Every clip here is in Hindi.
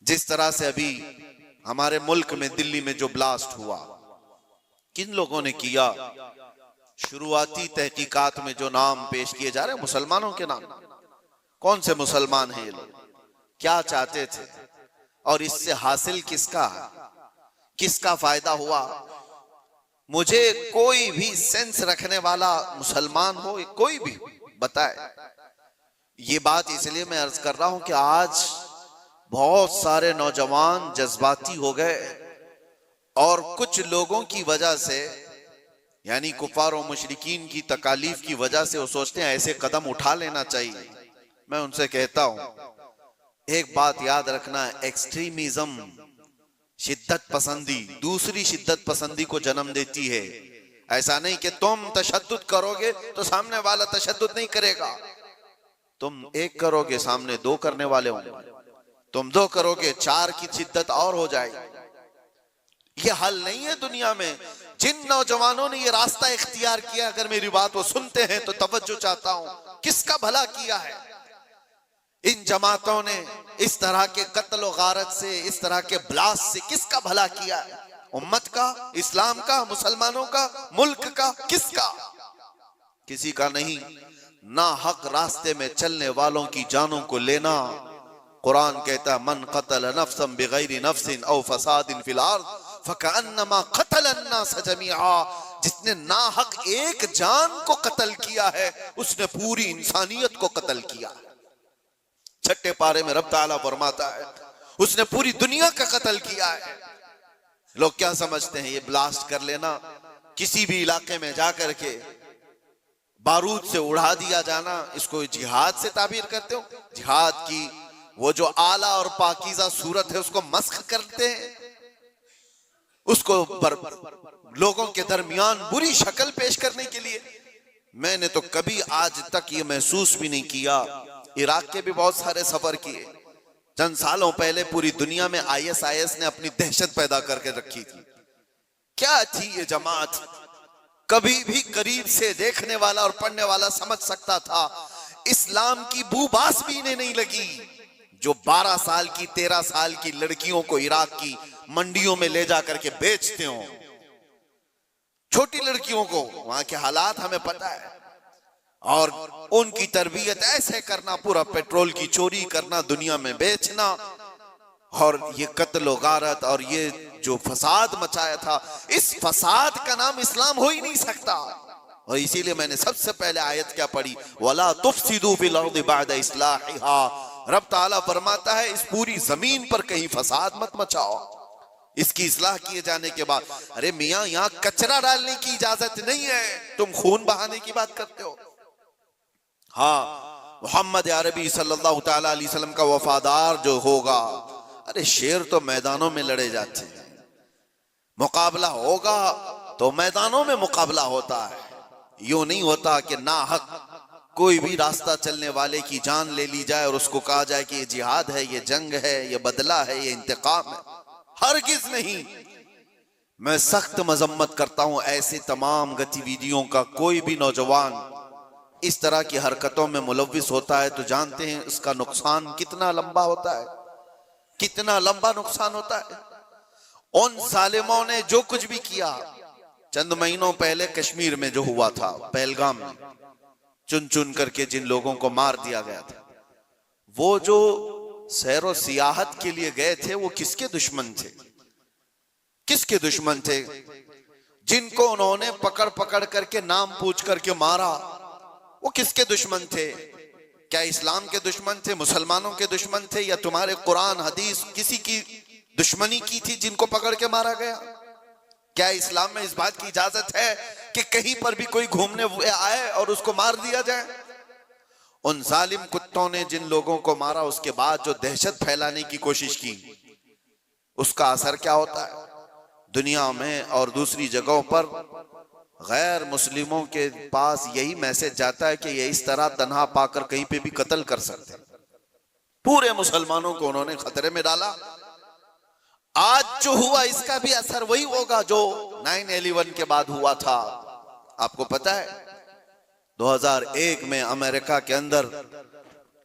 जिस तरह से अभी हमारे मुल्क में दिल्ली में जो ब्लास्ट हुआ, किन लोगों ने किया? शुरुआती तहकीकात में जो नाम पेश किए जा रहे हैं मुसलमानों के नाम। कौन से मुसलमान हैं ये लोग? क्या चाहते थे और इससे हासिल किसका फायदा हुआ? मुझे कोई भी सेंस रखने वाला मुसलमान हो, कोई भी बताए। ये बात इसलिए मैं अर्ज कर रहा हूं कि आज बहुत सारे नौजवान जज्बाती हो गए और कुछ लोगों की वजह से, यानी कुफार और मुशरिकीन की तकालीफ की वजह से, वो सोचते हैं ऐसे कदम उठा लेना चाहिए। मैं उनसे कहता हूं एक बात याद रखना, एक्सट्रीमिज्म, शिद्दत पसंदी, दूसरी शिद्दत पसंदी को जन्म देती है। ऐसा नहीं कि तुम तशद्दुद करोगे तो सामने वाला तशद्दुद नहीं करेगा। तुम एक करोगे, सामने दो करने वाले होंगे। तुम दो करोगे, चार की शिद्दत और हो जाएगी। ये हल नहीं है दुनिया में। जिन नौजवानों ने ये रास्ता इख्तियार किया, अगर मेरी बात वो सुनते हैं तो तवज्जो चाहता हूं, किसका भला किया है? इन जमातों ने इस तरह के कत्ल और गारत से, इस तरह के ब्लास्ट से किसका भला किया है? उम्मत का, इस्लाम का, मुसलमानों का, मुल्क का, किसका? किसी का नहीं। ना हक रास्ते में चलने वालों की जानों को लेना। कुरान कहता है मन क़तल नफ्सन बिगैरि नफ्सिन औ फसादिन फिल अर्द फकअन्नमा क़तल अन्नास जमीआ। जिसने ना हक एक जान को कत्ल किया है, उसने पूरी इंसानियत को कत्ल किया। छठे पारे में रब ताला फरमाता है उसने पूरी दुनिया का कत्ल किया है। लोग क्या समझते हैं? ये ब्लास्ट कर लेना, किसी भी इलाके में जाकर के बारूद से उड़ा दिया जाना, इसको जिहाद से ताबीर करते हो? जिहाद की वो जो आला और पाकीज़ा सूरत है उसको मस्ख करते हैं, उसको लोगों के दरमियान बुरी शक्ल पेश करने के लिए। मैंने तो कभी आज तक ये महसूस भी नहीं किया। इराक के भी बहुत सारे सफर किए। चंद सालों पहले पूरी दुनिया में ISIS ने अपनी दहशत पैदा करके रखी थी। क्या थी ये जमात? कभी भी करीब से देखने वाला और पढ़ने वाला समझ सकता था इस्लाम की बूबास भी इन्हें नहीं लगी। जो 12 साल की, 13 साल की लड़कियों को इराक की मंडियों में ले जाकर के बेचते हो, छोटी लड़कियों को, वहां के हालात हमें पता है, और उनकी तरबियत ऐसे करना, पूरा पेट्रोल की चोरी करना, दुनिया में बेचना, और ये कत्ल गारत और ये जो फसाद मचाया था, इस फसाद का नाम इस्लाम हो ही नहीं सकता। और इसीलिए मैंने सबसे पहले आयत क्या पढ़ी, वला तुफसिदू फिल अर्दि बअद इस्लाहिहा। रब ताला फरमाता है इस पूरी जमीन पर कहीं फसाद मत मचाओ इसकी इस्लाह किए जाने के बाद। अरे मियां, यहां कचरा डालने की इजाजत नहीं है, तुम खून बहाने की बात करते हो। हाँ, मोहम्मद अरबी सल्लल्लाहु तआला अलैहि वसल्लम का वफादार जो होगा, अरे शेर तो मैदानों में लड़े जाते हैं, मुकाबला होगा तो मैदानों में मुकाबला होता है। यूं नहीं होता कि ना हक कोई भी रास्ता चलने वाले की जान ले ली जाए और उसको कहा जाए कि ये जिहाद है, ये जंग है, ये बदला है, ये इंतकाम है। हरगिज नहीं। मैं सख्त मजम्मत करता हूं ऐसे तमाम गतिविधियों का। कोई भी नौजवान इस तरह की हरकतों में मुलव्विस होता है तो जानते हैं इसका नुकसान कितना लंबा होता है, कितना लंबा नुकसान होता है। उन जालिमों ने जो कुछ भी किया, चंद महीनों पहले कश्मीर में जो हुआ था, पहलगाम में चुन चुन करके जिन लोगों को मार दिया गया था, वो जो सैरो सियाहत के लिए गए थे, वो किसके दुश्मन थे? किसके दुश्मन थे? जिनको उन्होंने पकड़ पकड़ करके नाम पूछ करके मारा, वो किसके दुश्मन थे? क्या इस्लाम के दुश्मन थे, मुसलमानों के दुश्मन थे, या तुम्हारे कुरान हदीस किसी की दुश्मनी की थी जिनको पकड़ के मारा गया? क्या इस्लाम में इस बात की इजाजत है कि कहीं पर भी कोई घूमने आए और उसको मार दिया जाए? उन जालिम कुत्तों ने जिन लोगों को मारा, उसके बाद जो दहशत फैलाने की कोशिश की, उसका असर क्या होता है दुनिया में और दूसरी जगहों पर? गैर मुस्लिमों के पास यही मैसेज जाता है कि ये इस तरह तन्हा पाकर कहीं पे भी कत्ल कर सकते हैं। पूरे मुसलमानों को उन्होंने खतरे में डाला। आज जो हुआ इसका भी असर वही होगा जो 9/11 के बाद हुआ था। आपको पता है 2001 में अमेरिका के अंदर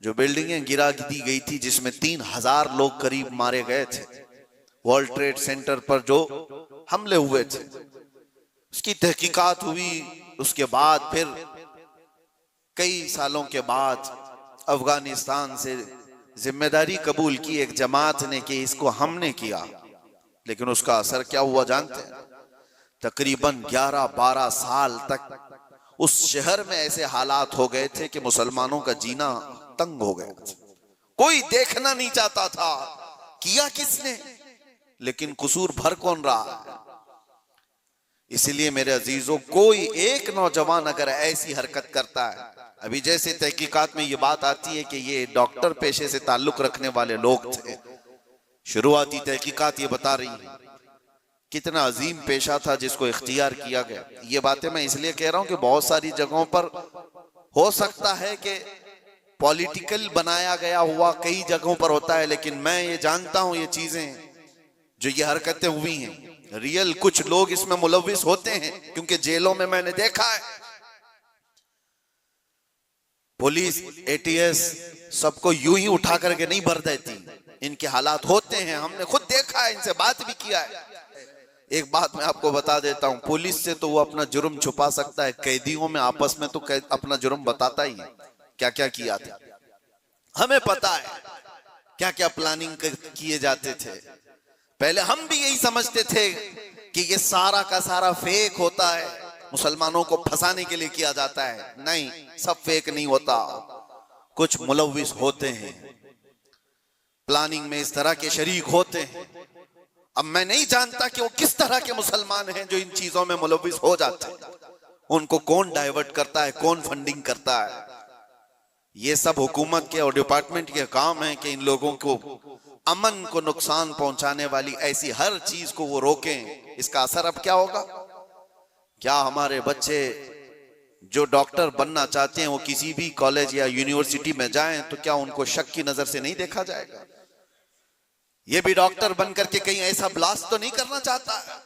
जो बिल्डिंगें गिरा दी गई थी जिसमें 3000 लोग करीब मारे गए थे, वर्ल्ड ट्रेड सेंटर पर जो हमले हुए थे, उसकी तहकीकात हुई। उसके बाद फिर कई सालों के बाद अफगानिस्तान से जिम्मेदारी कबूल की एक जमात ने कि इसको हमने किया, लेकिन उसका असर क्या हुआ जानते हैं? तकरीबन 11-12 साल तक उस शहर में ऐसे हालात हो गए थे कि मुसलमानों का जीना तंग हो गया था। कोई देखना नहीं चाहता था किया किसने, लेकिन कसूर भर कौन रहा है। इसलिए मेरे अजीजों, कोई एक नौजवान अगर ऐसी हरकत करता है, अभी जैसे तहकीकात में ये बात आती है कि ये डॉक्टर पेशे से ताल्लुक रखने वाले लोग थे, शुरुआती तहकीकात ये बता रही है कितना अजीम पेशा था जिसको इख्तियार किया गया। ये बातें मैं इसलिए कह रहा हूं कि बहुत सारी जगहों पर हो सकता है कि पॉलिटिकल बनाया गया हुआ कई जगहों पर होता है, लेकिन मैं ये जानता हूं ये चीजें जो ये हरकतें हुई हैं, रियल कुछ लोग इसमें मुलव्विस होते हैं, क्योंकि जेलों में मैंने देखा है पुलिस एटीएस सबको यूं ही उठा करके नहीं भर देती, इनके हालात होते हैं, हमने खुद देखा है, इनसे बात भी किया है। एक बात मैं आपको बता देता हूं, पुलिस से तो वो अपना जुर्म छुपा सकता है, कैदियों में आपस में तो अपना जुर्म बताता ही है, क्या क्या किया था हमें पता है, क्या क्या प्लानिंग किए जाते थे। पहले हम भी यही समझते थे कि ये सारा का सारा फेक होता है, मुसलमानों को फंसाने के लिए किया जाता है। नहीं, सब फेक नहीं होता, कुछ मुलव्विस होते हैं, प्लानिंग में इस तरह के शरीक होते हैं। अब मैं नहीं जानता कि वो किस तरह के मुसलमान हैं जो इन चीजों में मुलव्विस हो जाते हैं, उनको कौन डाइवर्ट करता है, कौन फंडिंग करता है। ये सब हुकूमत के और डिपार्टमेंट के काम है कि इन लोगों को अमन को नुकसान पहुंचाने वाली ऐसी हर चीज को वो रोकें। इसका असर अब क्या होगा? क्या हमारे बच्चे जो डॉक्टर बनना चाहते हैं वो किसी भी कॉलेज या यूनिवर्सिटी में जाएं तो क्या उनको शक की नजर से नहीं देखा जाएगा? ये भी डॉक्टर बनकर के कहीं ऐसा ब्लास्ट तो नहीं करना चाहता है?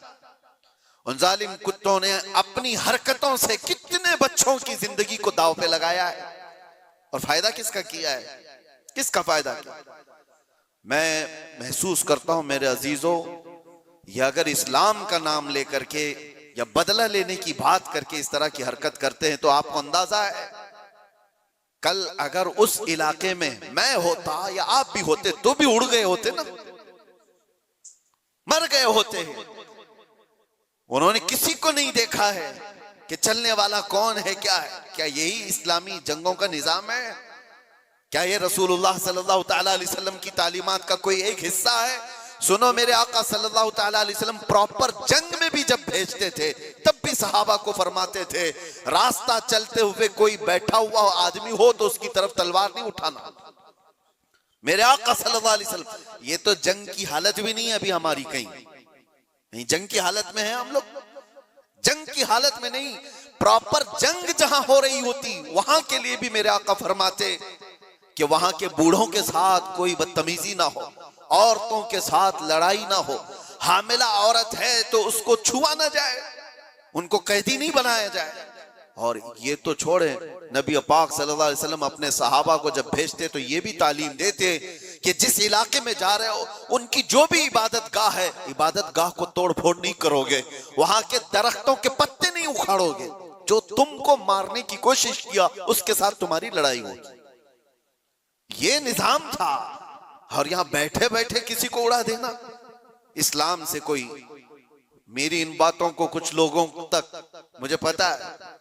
उन जालिम कुत्तों ने अपनी हरकतों से कितने बच्चों की जिंदगी को दांव पे लगाया है, और फायदा किसका किया है? किसका फायदा किया? मैं महसूस करता हूं मेरे अजीजों, ये अगर इस्लाम का नाम लेकर के या बदला लेने की बात करके इस तरह की हरकत करते हैं तो आपको अंदाजा है कल अगर उस इलाके में मैं होता या आप भी होते तो भी उड़ गए होते ना, मर गए होते हैं। उन्होंने किसी को नहीं देखा है कि चलने वाला कौन है, क्या है। क्या यही इस्लामी जंगों का निजाम है? क्या ये रसूलुल्लाह सल्लल्लाहु तआला अलैहि वसल्लम की तालीमात का कोई एक हिस्सा है? सुनो, मेरे आका सल्लल्लाहु तआला अलैहि वसल्लम प्रॉपर जंग में भी जब भेजते थे तब भी सहाबा को फरमाते थे, रास्ता चलते हुए कोई बैठा हुआ आदमी हो तो उसकी तरफ तलवार नहीं उठाना। मेरे आका सल्लल्लाहु अलैहि वसल्लम, ये तो जंग की हालत भी नहीं है अभी हमारी, कहीं जंग की हालत में है हम लोग? जंग की हालत में नहीं, प्रॉपर जंग जहां हो रही होती वहां के लिए भी मेरे आका फरमाते कि वहां के बूढ़ों के साथ कोई बदतमीजी ना हो, औरतों के साथ लड़ाई ना हो, हामिला औरत है तो उसको छुआ ना जाए, उनको कैदी नहीं बनाया जाए। और ये तो छोड़े, नबी पाक सल्लल्लाहु अलैहि वसल्लम अपने सहाबा को जब भेजते तो ये भी तालीम देते कि जिस इलाके में जा रहे हो उनकी जो भी इबादत गाह है, इबादत गाह को तोड़ फोड़ नहीं करोगे, वहां के दरख्तों के पत्ते नहीं उखाड़ोगे, जो तुमको मारने की कोशिश किया उसके साथ तुम्हारी लड़ाई होगी। ये निजाम था। और यहां बैठे बैठे किसी को उड़ा देना, इस्लाम से कोई, मेरी इन बातों को कुछ लोगों तक मुझे पता है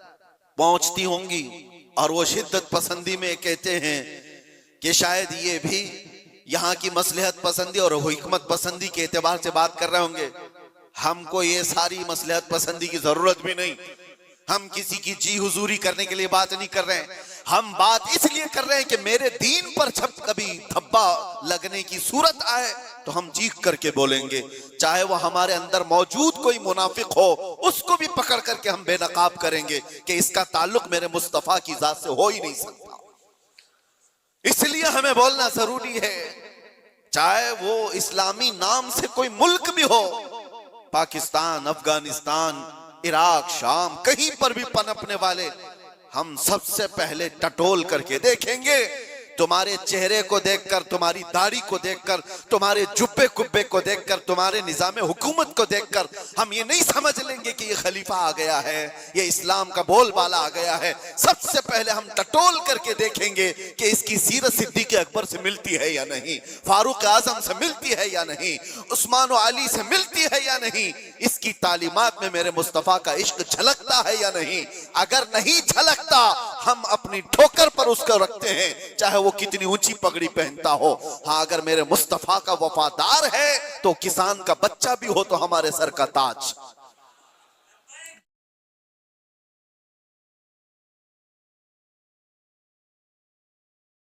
पहुंचती होंगी और वो शिद्दत पसंदी में कहते हैं कि शायद ये भी यहाँ की मसलहत पसंदी और हिकमत पसंदी के एतबार से बात कर रहे होंगे। हमको ये सारी मसलहत पसंदी की जरूरत भी नहीं, हम किसी की जी हुजूरी करने के लिए बात नहीं कर रहे हैं, हम बात इसलिए कर रहे हैं कि मेरे दीन पर जब कभी धब्बा लगने की सूरत आए तो हम चीख करके बोलेंगे, चाहे वो हमारे अंदर मौजूद कोई मुनाफिक हो उसको भी पकड़ करके हम बेनकाब करेंगे कि इसका ताल्लुक मेरे मुस्तफा की जात से हो ही नहीं सकता। इसलिए हमें बोलना जरूरी है, चाहे वो इस्लामी नाम से कोई मुल्क भी हो, पाकिस्तान, अफगानिस्तान, इराक, शाम, कहीं पर भी पनपने वाले, हम सबसे पहले टटोल करके देखेंगे तुम्हारे चेहरे को देखकर, तुम्हारी दाढ़ी को देखकर, तुम्हारे जुब्बे कुब्बे को देखकर, तुम्हारे निजाम हुकूमत को देखकर हम ये नहीं समझ लेंगे कि ये खलीफा आ गया है, ये इस्लाम का बोलबाला आ गया है। सबसे पहले हम टटोल करके देखेंगे कि इसकी सीरत सिद्दीक़ अकबर से मिलती है या नहीं, फारूक आजम से मिलती है या नहीं, उस्मान और अली से मिलती है या नहीं, इसकी तालीमात में मेरे मुस्तफा का इश्क झलकता है या नहीं। अगर नहीं झलकता हम अपनी ठोकर पर उसको रखते हैं, चाहे वो कितनी ऊंची पगड़ी पहनता हो। हाँ, अगर मेरे मुस्तफा का वफादार है तो किसान का बच्चा भी हो तो हमारे सर का ताज।